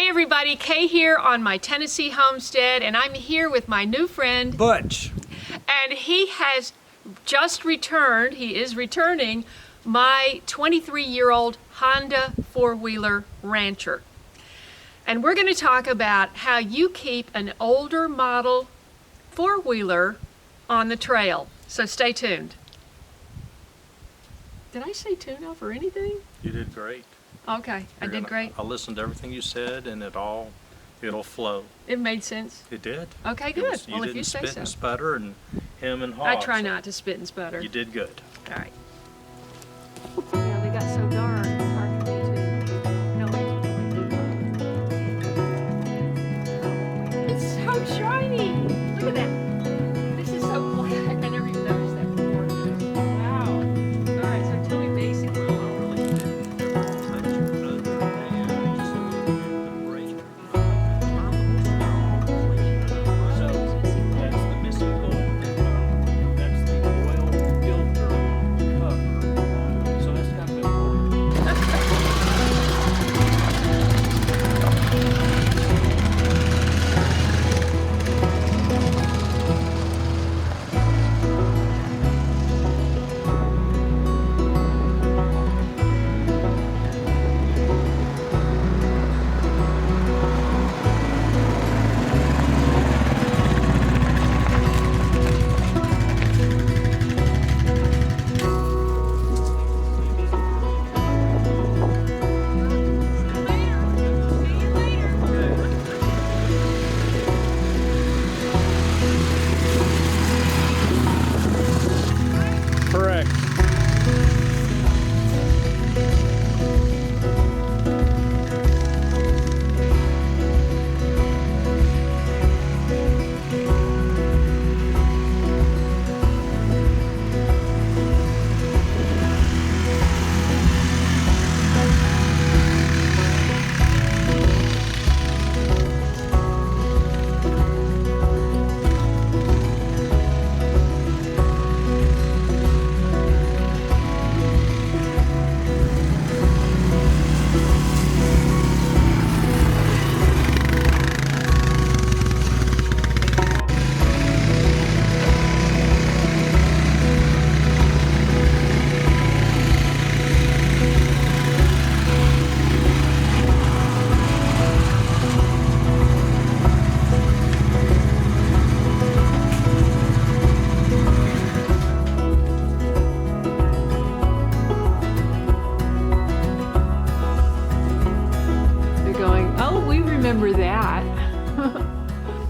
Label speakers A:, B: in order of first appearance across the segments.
A: everybody, Kay here on my Tennessee homestead, and I'm here with my new friend
B: Butch.
A: And he has just returned, he is returning, my 23-year-old Honda four-wheeler Rancher. And we're going to talk about how you keep an older model four-wheeler on the trail. So stay tuned. Did I say tune up or anything?
C: You did great.
A: Okay, I did great.
C: I listened to everything you said, and it'll flow.
A: It made sense.
C: It did.
A: Okay, good. Well, if you say so.
C: You didn't spit and sputter and hem and haw.
A: I try not to spit and sputter.
C: You did good.
A: All right. Yeah, they got so dark. It's hard for me to. No. It's so shiny. Look at that. This is so black. I never even noticed that before. Wow. All right. So tell me basically.
B: Correct.
A: Remember that.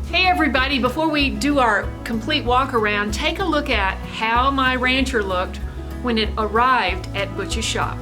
A: Hey everybody, before we do our complete walk around, take a look at how my Rancher looked when it arrived at Butch's shop.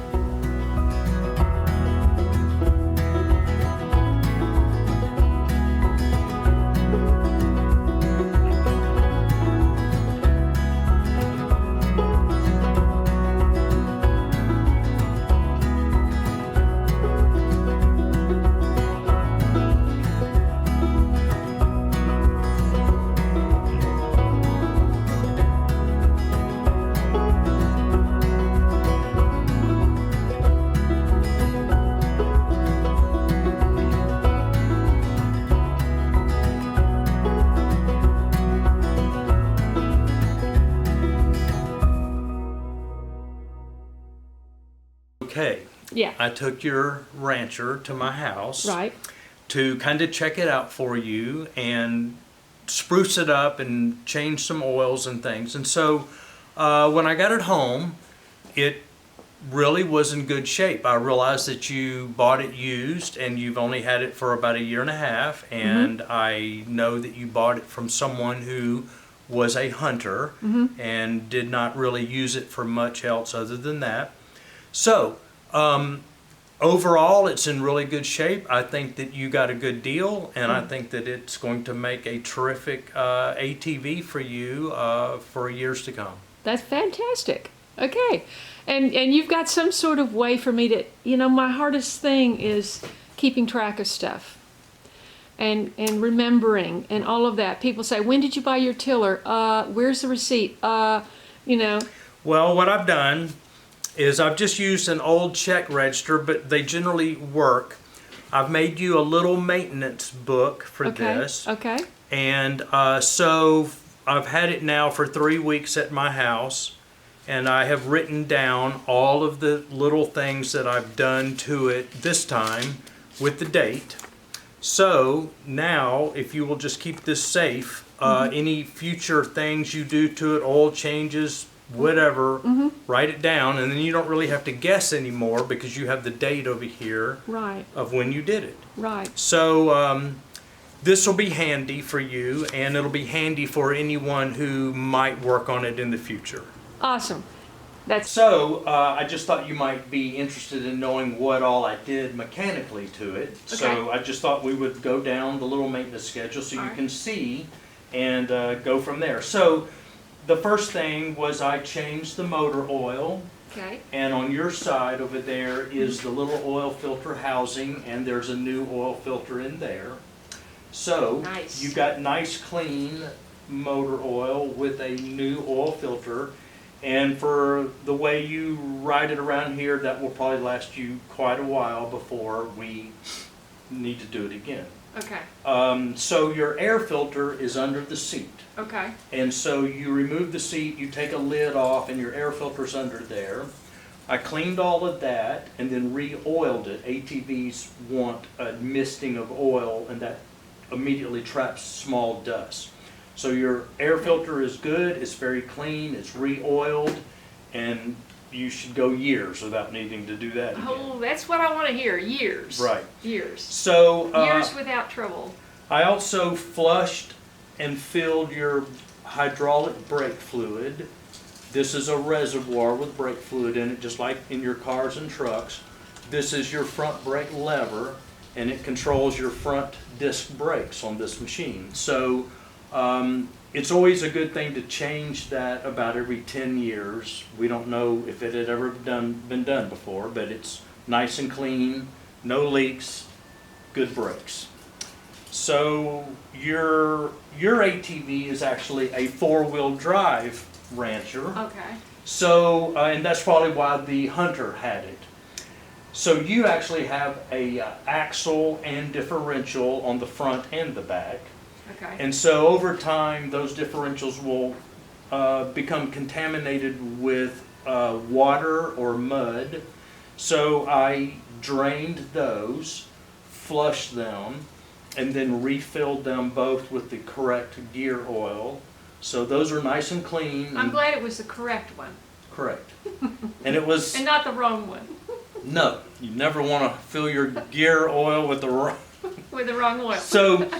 C: Okay.
A: Yeah.
C: I took your Rancher to my house.
A: Right.
C: To kind of check it out for you and spruce it up and change some oils and things. And so when I got it home, it really was in good shape. I realized that you bought it used and you've only had it for about 1.5 years, and I know that you bought it from someone who was a hunter and did not really use it for much else other than that. So overall, it's in really good shape. I think that you got a good deal, and I think that it's going to make a terrific ATV for you for years to come.
A: That's fantastic. Okay. And you've got some sort of way for me to, my hardest thing is keeping track of stuff and remembering and all of that. People say, when did you buy your tiller? Where's the receipt? Well,
C: what I've done is I've just used an old check register, but they generally work. I've made you a little maintenance book for
A: Okay.
C: this.
A: Okay.
C: And so I've had it now for 3 weeks at my house, and I have written down all of the little things that I've done to it this time with the date. So now, if you will just keep this safe, any future things you do to it, oil changes, whatever, write it down, and then you don't really have to guess anymore because you have the date over here
A: Right.
C: of when you did it.
A: Right.
C: So this will be handy for you, and it'll be handy for anyone who might work on it in the future.
A: Awesome. That's
C: So I just thought you might be interested in knowing what all I did mechanically to it. So I just thought we would go down the little maintenance schedule so you
A: Alright.
C: can see and go from there. So the first thing was I changed the motor oil.
A: okay.
C: And on your side over there is the little oil filter housing, and there's a new oil filter in there. So
A: Nice.
C: you've got nice clean motor oil with a new oil filter. And for the way you ride it around here, that will probably last you quite a while before we need to do it again.
A: Okay.
C: So your air filter is under the seat.
A: Okay.
C: And so you remove the seat, you take a lid off, and your air filter's under there. I cleaned all of that and then re-oiled it. ATVs want a misting of oil, and that immediately traps small dust. So your air filter is good, it's very clean, it's re-oiled, and you should go years without needing to do that again.
A: Oh, that's what I want to hear. Years.
C: Right.
A: Years.
C: So
A: Years without trouble.
C: I also flushed and filled your hydraulic brake fluid. This is a reservoir with brake fluid in it, just like in your cars and trucks. This is your front brake lever, and it controls your front disc brakes on this machine. So it's always a good thing to change that about every 10 years. We don't know if it had ever been done before, but it's nice and clean, no leaks, good brakes. So your ATV is actually a four-wheel drive Rancher.
A: Okay.
C: So, and that's probably why the Hunter had it. So you actually have a axle and differential on the front and the back.
A: Okay.
C: And so over time, those differentials will become contaminated with water or mud. So I drained those, flushed them, and then refilled them both with the correct gear oil. So those are nice and clean.
A: I'm glad it was the correct one
C: Correct. And it was,
A: and not the wrong one
C: no, you never want to fill your gear oil with the wrong.
A: with the wrong oil.
C: So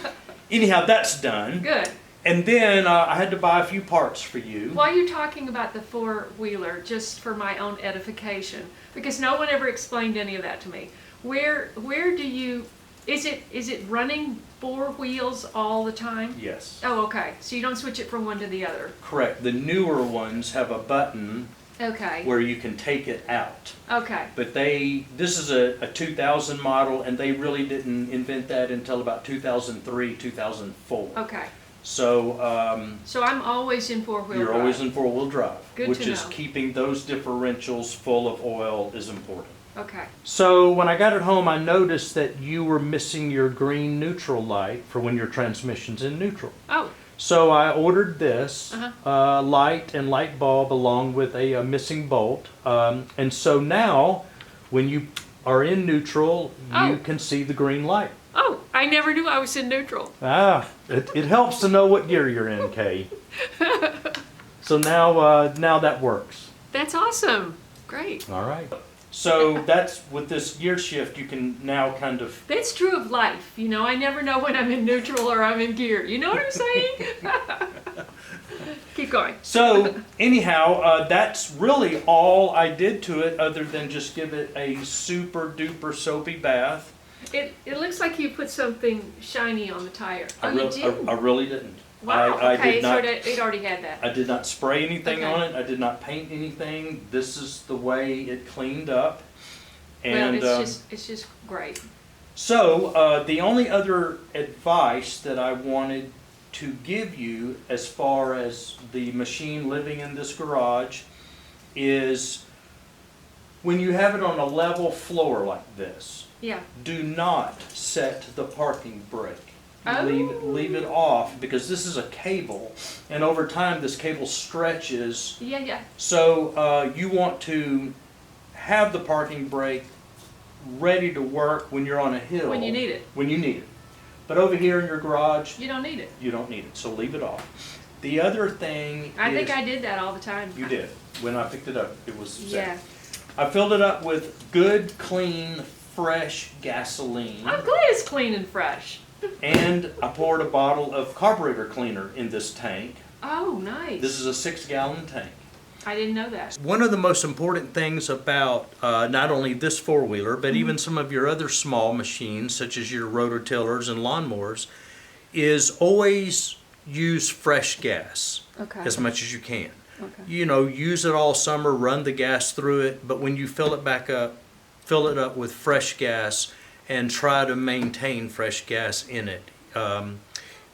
C: anyhow, that's done.
A: Good.
C: And then I had to buy a few parts for you.
A: While you're talking about the four-wheeler, just for my own edification, because no one ever explained any of that to me. Where do you, is it running four wheels all the time?
C: Yes.
A: Oh, okay. So you don't switch it from one to the other.
C: Correct. The newer ones have a button
A: Okay.
C: where you can take it out.
A: Okay.
C: But this is a 2000 model, and they really didn't invent that until about 2003, 2004.
A: Okay.
C: So
A: So I'm always in four-wheel
C: you're
A: drive.
C: always in four-wheel drive,
A: Good
C: which
A: to
C: is
A: know.
C: keeping those differentials full of oil is important.
A: Okay.
C: So when I got it home, I noticed that you were missing your green neutral light for when your transmission's in neutral.
A: Oh.
C: So I ordered this
A: Uh-huh.
C: light and light bulb along with a missing bolt. And so now, when you are in neutral,
A: Oh.
C: you can see the green light.
A: Oh, I never knew I was in neutral.
C: It helps to know what gear you're in, Kaye. So now that works.
A: That's awesome. Great.
C: All right. So that's with this gear shift, you can now kind of.
A: That's true of life. You know, I never know when I'm in neutral or I'm in gear. You know what I'm saying? Keep going.
C: So anyhow, that's really all I did to it, other than just give it a super duper soapy bath.
A: It looks like you put something shiny on the tire. Oh,
C: I
A: you
C: really,
A: did?
C: I really didn't.
A: Wow.
C: I
A: Okay,
C: did not.
A: so it already had that.
C: I did not spray anything
A: Okay.
C: on it. I did not paint anything. This is the way it cleaned up. And
A: Well, it's just great.
C: so the only other advice that I wanted to give you as far as the machine living in this garage is when you have it on a level floor like this,
A: Yeah.
C: do not set the parking brake.
A: Oh.
C: Leave it off, because this is a cable, and over time this cable stretches.
A: Yeah, yeah.
C: So you want to have the parking brake ready to work when you're on a hill.
A: When you need it.
C: When you need it. But over here in your garage,
A: You don't need it.
C: you don't need it, so leave it off. The other thing
A: I
C: is,
A: think I did that all the time.
C: you did. When I picked it up, it was set.
A: Yeah.
C: I filled it up with good, clean, fresh gasoline.
A: I'm glad it's clean and fresh.
C: And I poured a bottle of carburetor cleaner in this tank.
A: Oh, nice.
C: This is a 6-gallon tank.
A: I didn't know that.
C: One of the most important things about not only this four-wheeler, but even some of your other small machines, such as your rototillers and lawnmowers, is always use fresh gas
A: Okay.
C: as much as you can.
A: Okay.
C: You know, use it all summer, run the gas through it, but when you fill it back up, fill it up with fresh gas and try to maintain fresh gas in it.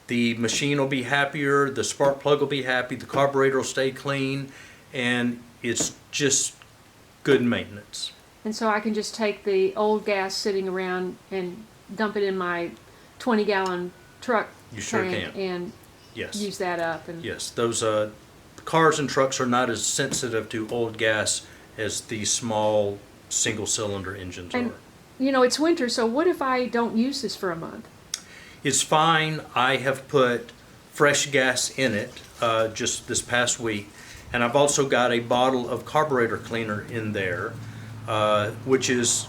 C: The machine will be happier, the spark plug will be happy, the carburetor will stay clean, and it's just good maintenance.
A: And so I can just take the old gas sitting around and dump it in my 20-gallon truck
C: You sure
A: tank
C: can.
A: and
C: Yes.
A: use that up. And
C: Yes, those cars and trucks are not as sensitive to old gas as the small single-cylinder engines
A: And-
C: are.
A: you know, it's winter, so what if I don't use this for a month?
C: It's fine. I have put fresh gas in it just this past week, and I've also got a bottle of carburetor cleaner in there, which is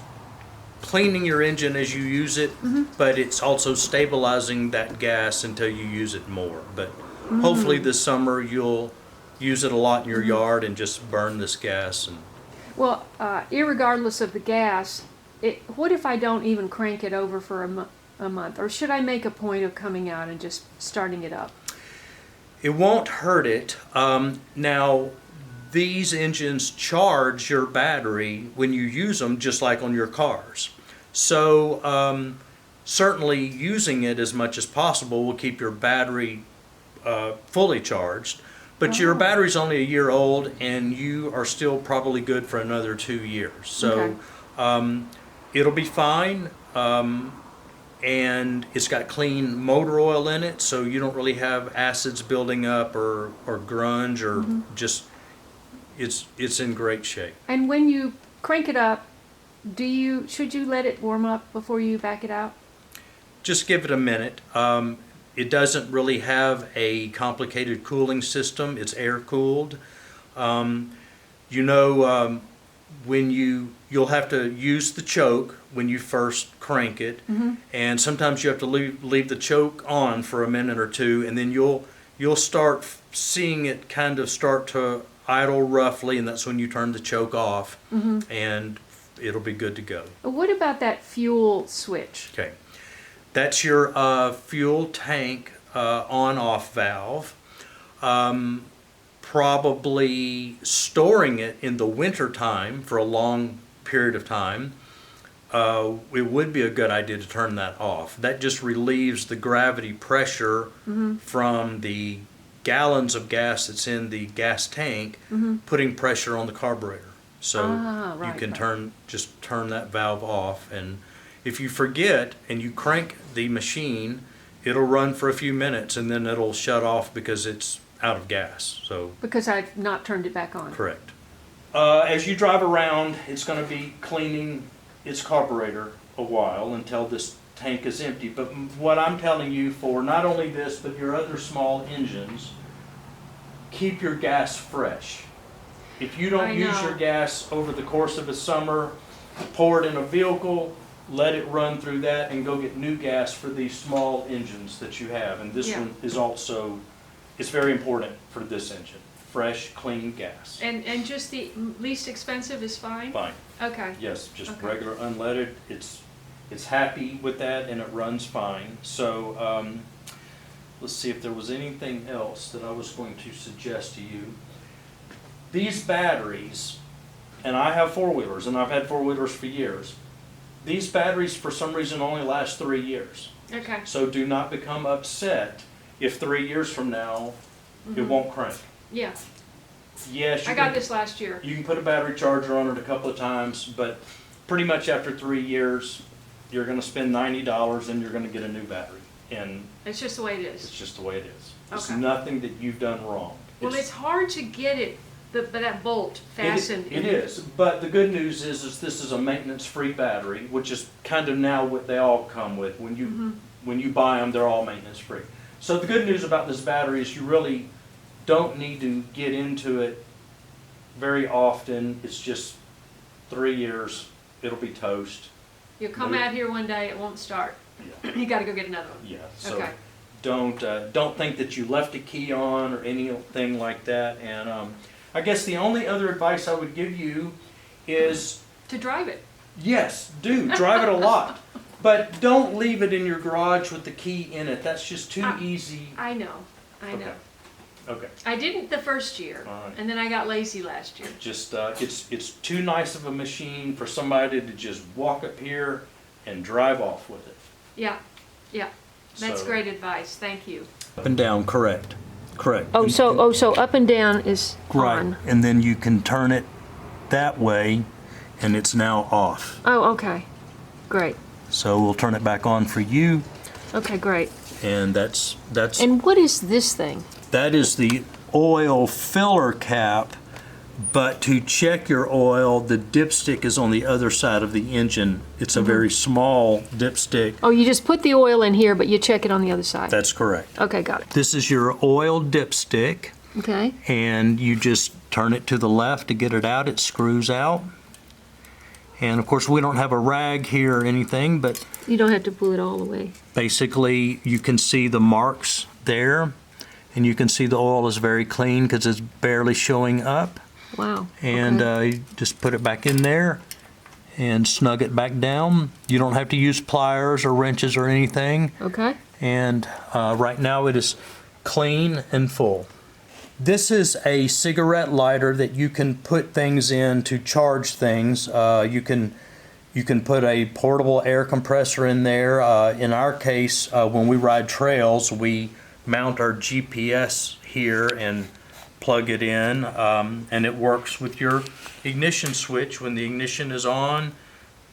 C: cleaning your engine as you use it, but it's also stabilizing that gas until you use it more. But hopefully this summer you'll use it a lot in your yard and just burn this gas. And
A: Well, irregardless of the gas, what if I don't even crank it over for a month? Or should I make a point of coming out and just starting it up?
C: it won't hurt it. Now, these engines charge your battery when you use them, just like on your cars. So certainly using it as much as possible will keep your battery fully charged. But your battery's only a year old, and you are still probably good for another 2 years. So it'll be fine. And it's got clean motor oil in it, so you don't really have acids building up or grunge or just it's in great shape.
A: And when you crank it up, should you let it warm up before you back it out?
C: Just give it a minute. It doesn't really have a complicated cooling system. It's air cooled. When you'll have to use the choke when you first crank it, and sometimes you have to leave the choke on for a minute or two, and then you'll start seeing it kind of start to idle roughly, and that's when you turn the choke off, and it'll be good to go.
A: What about that fuel switch?
C: Okay, that's your fuel tank on-off valve. Probably storing it in the winter time for a long period of time, it would be a good idea to turn that off. That just relieves the gravity pressure from the gallons of gas that's in the gas tank, putting pressure on the carburetor. So you can turn that valve off, and if you forget and you crank the machine, it'll run for a few minutes and then it'll shut off because it's out of gas. So
A: Because I've not turned it back on.
C: correct. As you drive around, it's going to be cleaning its carburetor a while until this tank is empty. But what I'm telling you, for not only this but your other small engines, keep your gas fresh. If you don't use your gas over the course of a summer, pour it in a vehicle, let it run through that, and go get new gas for these small engines that you have. And this one is also, it's very important for this engine. Fresh, clean gas.
A: And just the least expensive is fine?
C: Fine.
A: Okay.
C: Yes, just
A: Okay.
C: regular unleaded. It's happy with that, and it runs fine. So let's see if there was anything else that I was going to suggest to you. These batteries, and I have four-wheelers, and I've had four-wheelers for years. These batteries, for some reason, only last 3 years.
A: Okay.
C: So do not become upset if 3 years from now it won't crank.
A: Yeah.
C: Yes,
A: I got this last year.
C: you can put a battery charger on it a couple of times, but pretty much after 3 years, you're gonna spend $90 and you're gonna get a new battery. And
A: It's just the way it
C: it's
A: is.
C: just the way it is. It's
A: Okay.
C: nothing that you've done wrong.
A: Well, it's hard to get it, that bolt fastened.
C: It is, but the good news is this is a maintenance-free battery, which is kind of now what they all come with. When you buy them, they're all maintenance-free. So the good news about this battery is you really don't need to get into it very often. It's just 3 years, it'll be toast.
A: You'll come out here one day, it won't start.
C: Yeah.
A: You gotta go get another one.
C: Yeah, so
A: Okay.
C: don't think that you left a key on or anything like that. And I guess the only other advice I would give you is,
A: To drive it.
C: yes, do drive it a lot, but don't leave it in your garage with the key in it. That's just too easy.
A: I know.
C: Okay. Okay.
A: I didn't the first year,
C: All right.
A: and then I got lazy last year.
C: Just it's too nice of a machine for somebody to just walk up here and drive off with it.
A: Yeah, yeah. That's
C: So-
A: great advice. Thank you.
C: Up and down, correct.
A: So up and down is
C: Right,
A: on.
C: and then you can turn it that way, and it's now off.
A: Oh, okay. Great.
C: So we'll turn it back on for you,
A: Okay, great.
C: and that's
A: And what is this thing?
C: that is the oil filler cap. But to check your oil, the dipstick is on the other side of the engine. It's a very small dipstick.
A: Oh, you just put the oil in here, but you check it on the other side.
C: That's correct.
A: Okay, got it.
C: This is your oil dipstick,
A: Okay.
C: and you just turn it to the left to get it out. It screws out. And of course, we don't have a rag here or anything, but
A: You don't have to pull it all the way.
C: basically you can see the marks there, and you can see the oil is very clean because it's barely showing up.
A: Wow.
C: And
A: okay.
C: you just put it back in there and snug it back down. You don't have to use pliers or wrenches or anything.
A: Okay.
C: And right now it is clean and full. This is a cigarette lighter that you can put things in to charge things. You can put a portable air compressor in there. In our case, when we ride trails, we mount our GPS here and plug it in, and it works with your ignition switch. When the ignition is on,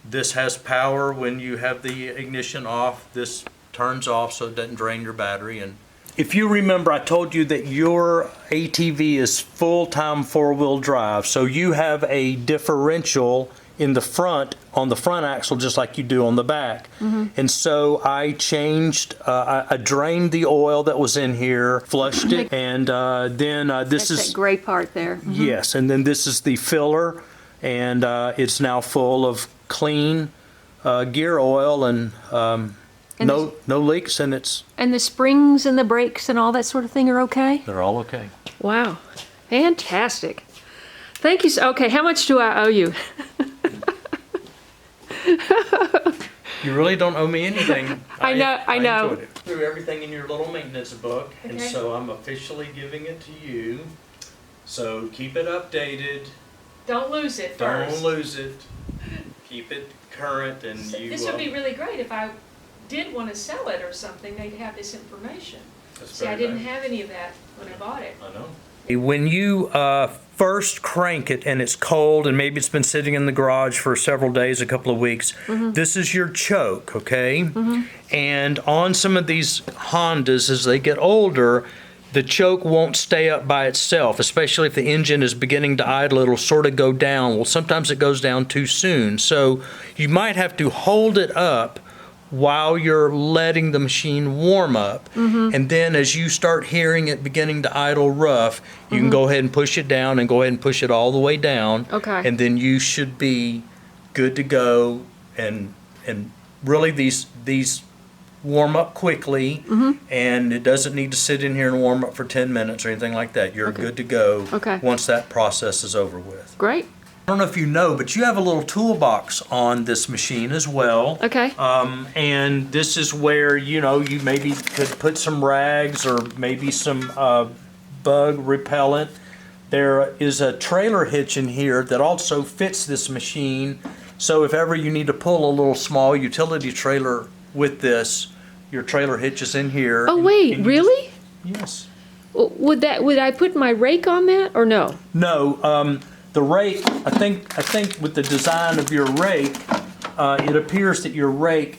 C: this has power. When you have the ignition off, this turns off so it doesn't drain your battery. And if you remember, I told you that your ATV is full-time four-wheel drive, so you have a differential in the front, on the front axle, just like you do on the back. And so I changed, I drained the oil that was in here, flushed it, and then this
A: That's
C: is,
A: that gray part there.
C: yes, and then this is the filler, and it's now full of clean gear oil, and no leaks, and
A: And the springs and the brakes and all that sort of thing are okay?
C: they're all okay.
A: Wow. Fantastic. Thank you. Okay, how much do I owe you?
C: You really don't owe me anything.
A: I know.
C: enjoyed it. Threw everything in your little maintenance book, and
A: Okay.
C: so I'm officially giving it to you. So keep it updated.
A: Don't lose it first.
C: Don't lose it. Keep it current, and you.
A: This would be really great if I did want to sell it or something, they'd have this information.
C: That's
A: See, I
C: very
A: didn't
C: nice.
A: have any of that when I bought it.
C: I know. When you first crank it and it's cold and maybe it's been sitting in the garage for several days, a couple of weeks, this is your choke, okay? And on some of these Hondas, as they get older, the choke won't stay up by itself, especially if the engine is beginning to idle, it'll sort of go down. Well, sometimes it goes down too soon. So you might have to hold it up while you're letting the machine warm up. And then as you start hearing it beginning to idle rough, you can go ahead and push it down and go ahead and push it all the way down.
A: Okay.
C: And then you should be good to go. And really these warm up quickly, and it doesn't need to sit in here and warm up for 10 minutes or anything like that. You're good to go
A: Okay.
C: once that process is over with.
A: Great.
C: I don't know if you know, but you have a little toolbox on this machine as well.
A: Okay.
C: And this is where, you maybe could put some rags or maybe some bug repellent. There is a trailer hitch in here that also fits this machine. So if ever you need to pull a little small utility trailer with this, your trailer hitch is in here.
A: Oh,
C: and-
A: wait,
C: and you
A: really?
C: Yes.
A: Would I put my rake on that or no?
C: No, the rake, I think with the design of your rake, it appears that your rake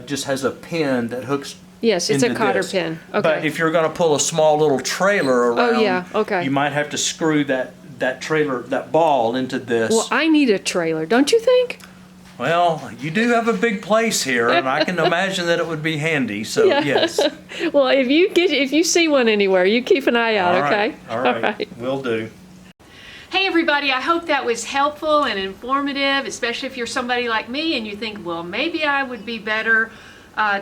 C: just has a pin that hooks.
A: Yes, it's a
C: into
A: cotter
C: this.
A: pin.
C: But
A: Okay.
C: if you're going to pull a small little trailer around,
A: Oh, yeah, okay.
C: you might have to screw that trailer, that ball into this.
A: Well, I need a trailer, don't you think?
C: Well, you do have a big place here, and I can imagine that it would be handy. So
A: Yeah.
C: yes.
A: Well, if you see one anywhere, you keep an eye out,
C: All
A: okay?
C: right. All right. Will do.
A: Hey everybody, I hope that was helpful and informative, especially if you're somebody like me and you think, well, maybe I would be better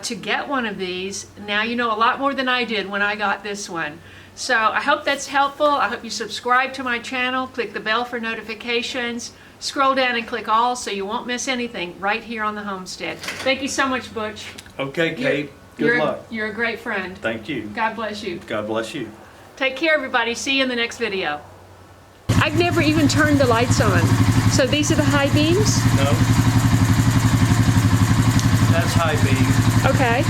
A: to get one of these. Now you know a lot more than I did when I got this one. So I hope that's helpful. I hope you subscribe to my channel, click the bell for notifications, scroll down and click all so you won't miss anything right here on the homestead. Thank you so much, Butch.
C: Okay, Kate.
A: You're
C: Good luck.
A: You're a great friend.
C: Thank you.
A: God bless you.
C: God bless you.
A: Take care, everybody. See you in the next video. I've never even turned the lights on. So these are the high beams?
C: No. That's high beam.
A: Okay,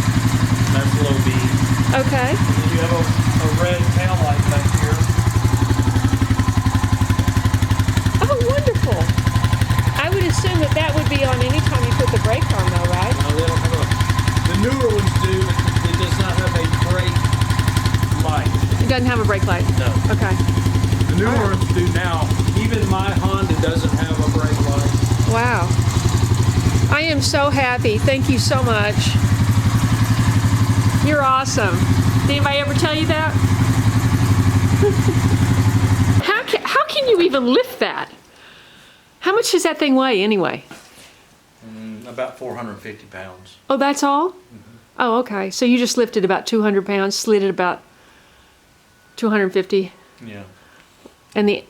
C: That's low beam.
A: okay.
C: And then you have a red tail light back here.
A: Oh, wonderful. I would assume that that would be on any time you put the brake on though, right?
C: No, they don't have the newer ones do, but it does not have a brake light.
A: It doesn't have a brake light?
C: No.
A: Okay.
C: The newer ones do now. Even my Honda doesn't have a brake light.
A: Wow. I am so happy. Thank you so much. You're awesome. Did anybody ever tell you that? How can you even lift that? How much does that thing weigh anyway?
C: About 450 pounds.
A: Oh, that's all? Oh, okay. So you just lifted about 200 pounds, slid it about 250.
C: Yeah.
A: And the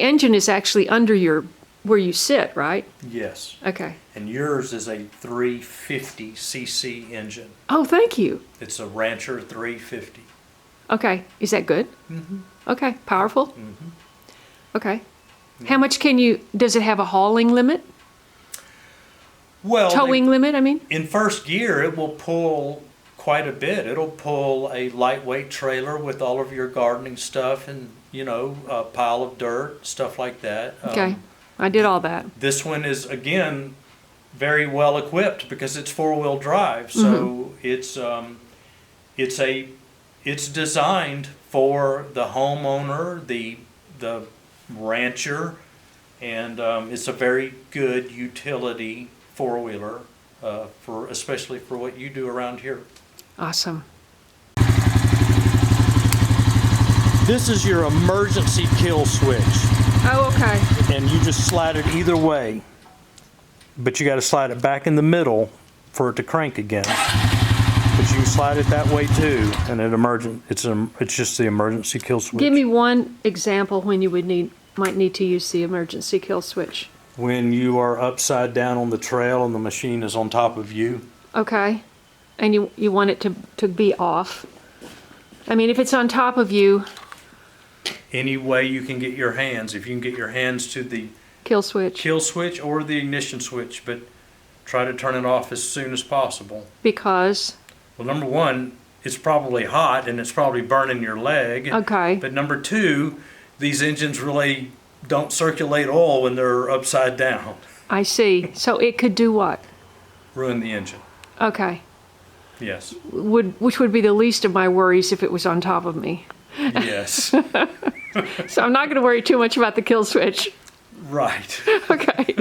A: engine is actually under where you sit, right?
C: Yes.
A: Okay.
C: And yours is a 350cc engine.
A: Oh, thank you.
C: It's a Rancher 350.
A: Okay. Is that good?
C: Mm-hmm.
A: Okay. Powerful? Mm-hmm. Okay. How much does it have a hauling limit?
C: Well,
A: Towing limit, I mean?
C: in first gear, it will pull quite a bit. It'll pull a lightweight trailer with all of your gardening stuff and, a pile of dirt, stuff like that.
A: Okay. I did all that.
C: This one is, again, very well equipped because it's four-wheel drive. So it's designed for the homeowner, the rancher, and it's a very good utility four-wheeler, especially for what you do around here.
A: Awesome.
C: This is your emergency kill switch,
A: Oh, okay.
C: and you just slide it either way, but you got to slide it back in the middle for it to crank again. But you can slide it that way too, and it's just the emergency kill switch.
A: Give me one example when you might need to use the emergency kill switch.
C: When you are upside down on the trail and the machine is on top of you.
A: Okay. And you want it to be off. I mean, if it's on top of you,
C: Any way you can get your hands, if you can get your hands to the
A: kill switch.
C: kill switch or the ignition switch, but try to turn it off as soon as possible.
A: Because,
C: Well, number one, it's probably hot and it's probably burning your leg.
A: okay.
C: But number two, these engines really don't circulate oil when they're upside down.
A: I see. So it could do what?
C: Ruin the engine.
A: Okay.
C: Yes.
A: Which would be the least of my worries if it was on top of me.
C: Yes.
A: So I'm not going to worry too much about the kill switch.
C: Right.
A: Okay.